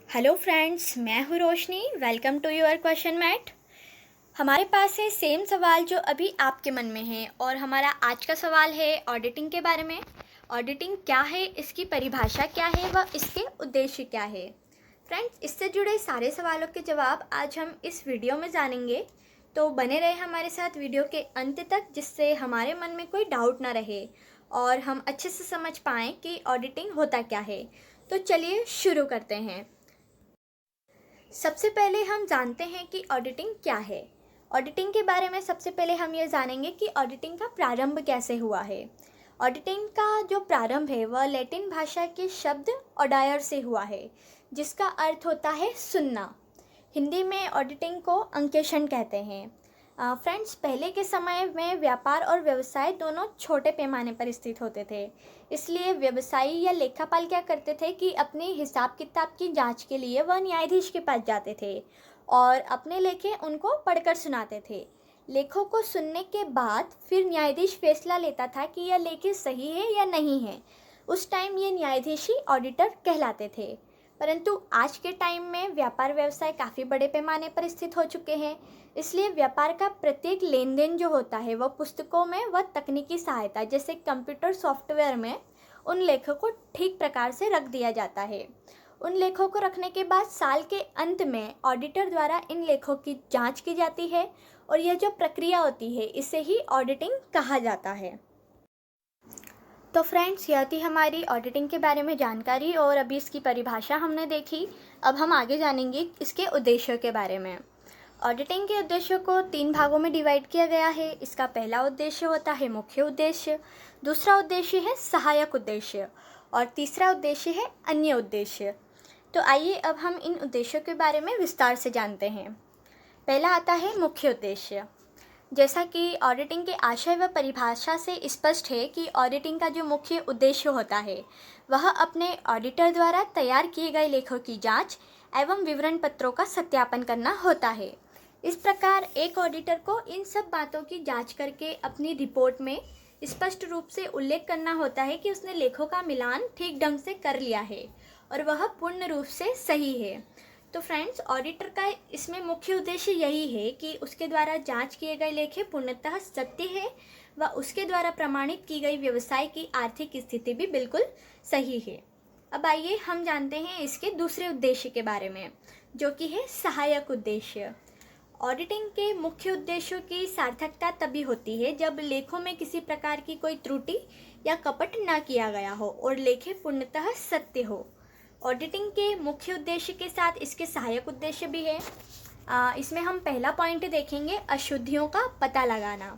Hello friends, मैं हूँ Roshni. Welcome to your question mat. हमारे पास है सेम सवाल जो अभी आपके मन में है और हमारा आज का सवाल है ऑडिटिंग के बारे में। ऑडिटिंग क्या है, इसकी परिभाषा क्या है व इसके उद्देश्य क्या है। फ्रेंड्स, इससे जुड़े सारे सवालों के जवाब आज हम इस वीडियो में जानेंगे, तो बने रहे हमारे साथ वीडियो के अंत तक, जिससे हमारे मन में कोई डाउट ना रहे और हम अच्छे से समझ पाएँ कि ऑडिटिंग होता क्या है। तो चलिए शुरू करते हैं। सबसे पहले हम जानते हैं कि ऑडिटिंग क्या है। ऑडिटिंग के बारे में सबसे पहले हम ये जानेंगे कि ऑडिटिंग का प्रारंभ कैसे हुआ है। ऑडिटिंग का जो प्रारंभ है वह लैटिन भाषा के शब्द ऑडायर से हुआ है, जिसका अर्थ होता है सुनना। हिंदी में ऑडिटिंग को अंकेक्षण कहते हैं। फ्रेंड्स, पहले के समय में व्यापार और व्यवसाय दोनों छोटे पैमाने पर स्थित होते थे। इसलिए व्यवसायी या लेखापाल क्या करते थे कि अपने हिसाब किताब की जांच के लिए वह न्यायाधीश के पास जाते थे और अपने लेखे उनको पढ़कर सुनाते थे। लेखों को सुनने के बाद फिर न्यायाधीश फैसला लेता था कि यह लेखे सही है या नहीं है। उस टाइम ये न्यायाधीश ही ऑडिटर कहलाते थे। परंतु आज के टाइम में व्यापार व्यवसाय काफ़ी बड़े पैमाने पर स्थित हो चुके हैं। इसलिए व्यापार का प्रत्येक लेन देन जो होता है वह पुस्तकों में व तकनीकी सहायता जैसे कंप्यूटर सॉफ्टवेयर में उन लेखों को ठीक प्रकार से रख दिया जाता है। उन लेखों को रखने के बाद साल के अंत में ऑडिटर द्वारा इन लेखों की जांच की जाती है और यह जो प्रक्रिया होती है इसे ही ऑडिटिंग कहा जाता है। तो फ्रेंड्स, यह थी हमारी ऑडिटिंग के बारे में जानकारी और अभी इसकी परिभाषा हमने देखी। अब हम आगे जानेंगे इसके उद्देश्यों के बारे में। ऑडिटिंग के उद्देश्यों को 3 भागों में डिवाइड किया गया है। इसका पहला उद्देश्य होता है मुख्य उद्देश्य, दूसरा उद्देश्य है सहायक उद्देश्य और तीसरा उद्देश्य है अन्य उद्देश्य। तो आइए अब हम इन उद्देश्यों के बारे में विस्तार से जानते हैं। पहला आता है मुख्य उद्देश्य। जैसा कि ऑडिटिंग के आशय व परिभाषा से स्पष्ट है कि ऑडिटिंग का जो मुख्य उद्देश्य होता है वह अपने ऑडिटर द्वारा तैयार किए गए लेखों की जांच एवं विवरण पत्रों का सत्यापन करना होता है। इस प्रकार एक ऑडिटर को इन सब बातों की जांच करके अपनी रिपोर्ट में स्पष्ट रूप से उल्लेख करना होता है कि उसने लेखों का मिलान ठीक ढंग से कर लिया है और वह पूर्ण रूप से सही है। तो फ्रेंड्स, ऑडिटर का इसमें मुख्य उद्देश्य यही है कि उसके द्वारा जांच किए गए लेखे पूर्णतः सत्य है व उसके द्वारा प्रमाणित की गई व्यवसाय की आर्थिक स्थिति भी बिल्कुल सही है। अब आइए हम जानते हैं इसके दूसरे उद्देश्य के बारे में, जो कि है सहायक उद्देश्य। ऑडिटिंग के मुख्य उद्देश्यों की सार्थकता तभी होती है जब लेखों में किसी प्रकार की कोई त्रुटि या कपट न किया गया हो और लेखे पूर्णतः सत्य हो। ऑडिटिंग के मुख्य उद्देश्य के साथ इसके सहायक उद्देश्य भी है। इसमें हम पहला पॉइंट देखेंगे, अशुद्धियों का पता लगाना।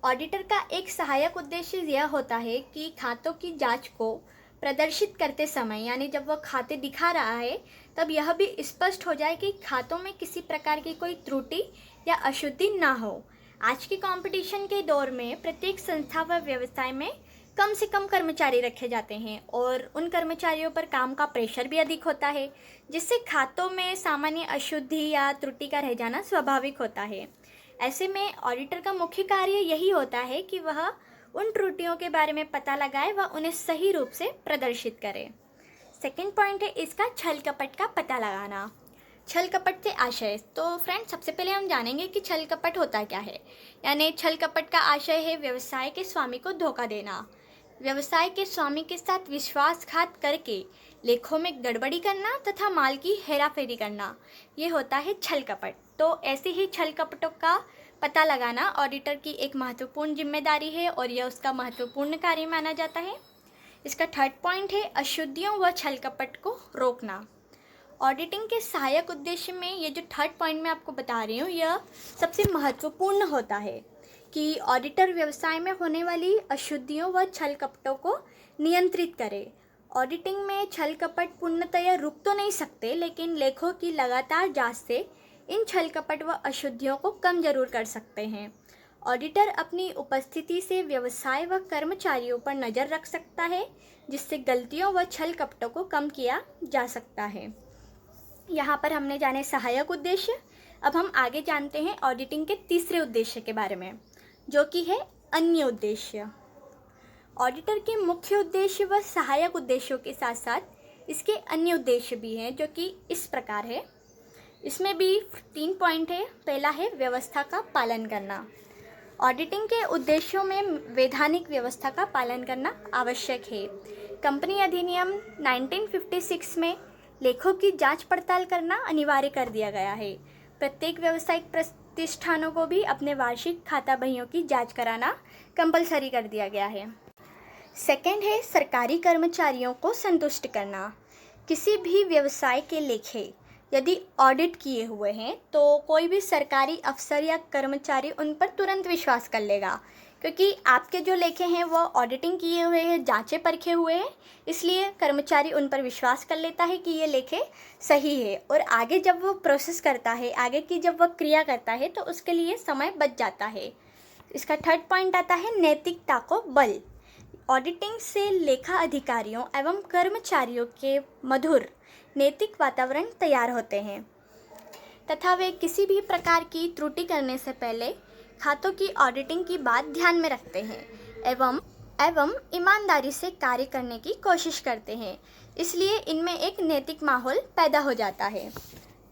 ऑडिटर का एक सहायक उद्देश्य यह होता है कि खातों की जांच को प्रदर्शित करते समय, यानी जब वह खाते दिखा रहा है तब यह भी स्पष्ट हो जाए कि खातों में किसी प्रकार की कोई त्रुटि या अशुद्धि ना हो। आज के कंपटीशन के दौर में प्रत्येक संस्था व व्यवसाय में कम से कम कर्मचारी रखे जाते हैं और उन कर्मचारियों पर काम का प्रेशर भी अधिक होता है, जिससे खातों में सामान्य अशुद्धि या त्रुटि का रह जाना स्वाभाविक होता है। ऐसे में ऑडिटर का मुख्य कार्य यही होता है कि वह उन त्रुटियों के बारे में पता लगाए व उन्हें सही रूप से प्रदर्शित करे। सेकंड पॉइंट है इसका छल कपट का पता लगाना। छल कपट से आशय, तो फ्रेंड्स सबसे पहले हम जानेंगे कि छल कपट होता क्या है। यानी छल कपट का आशय है व्यवसाय के स्वामी को धोखा देना, व्यवसाय के स्वामी के साथ विश्वासघात करके लेखों में गड़बड़ी करना तथा माल की हेराफेरी करना, ये होता है छल कपट। तो ऐसे ही छल कपटों का पता लगाना ऑडिटर की एक महत्वपूर्ण जिम्मेदारी है और यह उसका महत्वपूर्ण कार्य माना जाता है। इसका थर्ड पॉइंट है अशुद्धियों व छल कपट को रोकना। ऑडिटिंग के सहायक उद्देश्य में ये जो थर्ड पॉइंट मैं आपको बता रही हूँ यह सबसे महत्वपूर्ण होता है कि ऑडिटर व्यवसाय में होने वाली अशुद्धियों व छल कपटों को नियंत्रित करे। ऑडिटिंग में छल कपट पूर्णतया रुक तो नहीं सकते, लेकिन लेखों की लगातार जांच से इन छल कपट व अशुद्धियों को कम जरूर कर सकते हैं। ऑडिटर अपनी उपस्थिति से व्यवसाय व कर्मचारियों पर नज़र रख सकता है, जिससे गलतियों व छल कपटों को कम किया जा सकता है। यहाँ पर हमने जाने सहायक उद्देश्य। अब हम आगे जानते हैं ऑडिटिंग के तीसरे उद्देश्य के बारे में, जो कि है अन्य उद्देश्य। ऑडिटर के मुख्य उद्देश्य व सहायक उद्देश्यों के साथ साथ इसके अन्य उद्देश्य भी हैं जो कि इस प्रकार है। इसमें भी 3 पॉइंट है। पहला है व्यवस्था का पालन करना। ऑडिटिंग के उद्देश्यों में वैधानिक व्यवस्था का पालन करना आवश्यक है। कंपनी अधिनियम 1956 में लेखों की जांच पड़ताल करना अनिवार्य कर दिया गया है। प्रत्येक व्यावसायिक प्रतिष्ठानों को भी अपने वार्षिक खाता बहियों की जांच कराना कंपलसरी कर दिया गया है। सेकंड है सरकारी कर्मचारियों को संतुष्ट करना। किसी भी व्यवसाय के लेखे यदि ऑडिट किए हुए हैं तो कोई भी सरकारी अफसर या कर्मचारी उन पर तुरंत विश्वास कर लेगा, क्योंकि आपके जो लेखे हैं वो ऑडिटिंग किए हुए हैं, जांचे परखे हुए हैं, इसलिए कर्मचारी उन पर विश्वास कर लेता है कि ये लेखे सही है और आगे जब वो प्रोसेस करता है, आगे की जब वो क्रिया करता है तो उसके लिए समय बच जाता है। इसका थर्ड पॉइंट आता है नैतिकता को बल। ऑडिटिंग से लेखा अधिकारियों एवं कर्मचारियों के मधुर नैतिक वातावरण तैयार होते हैं तथा वे किसी भी प्रकार की त्रुटि करने से पहले खातों की ऑडिटिंग की बात ध्यान में रखते हैं एवं ईमानदारी से कार्य करने की कोशिश करते हैं। इसलिए इनमें एक नैतिक माहौल पैदा हो जाता है।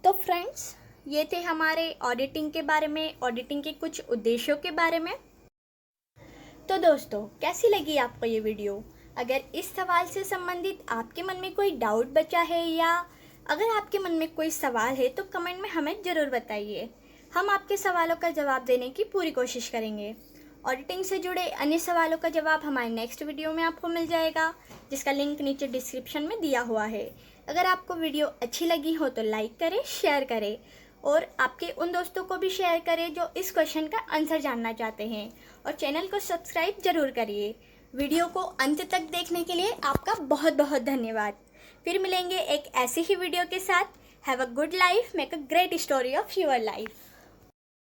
तो फ्रेंड्स, ये थे हमारे ऑडिटिंग के बारे में, ऑडिटिंग के कुछ उद्देश्यों के बारे में। तो दोस्तों, कैसी लगी आपको ये वीडियो? अगर इस सवाल से संबंधित आपके मन में कोई डाउट बचा है या अगर आपके मन में कोई सवाल है तो कमेंट में हमें ज़रूर बताइए। हम आपके सवालों का जवाब देने की पूरी कोशिश करेंगे। ऑडिटिंग से जुड़े अन्य सवालों का जवाब हमारे नेक्स्ट वीडियो में आपको मिल जाएगा, जिसका लिंक नीचे डिस्क्रिप्शन में दिया हुआ है। अगर आपको वीडियो अच्छी लगी हो तो लाइक करें, शेयर करें और आपके उन दोस्तों को भी शेयर करें जो इस क्वेश्चन का आंसर जानना चाहते हैं, और चैनल को सब्सक्राइब जरूर करिए। वीडियो को अंत तक देखने के लिए आपका बहुत बहुत धन्यवाद। फिर मिलेंगे एक ऐसी ही वीडियो के साथ। Have a good life, make a great story of your life.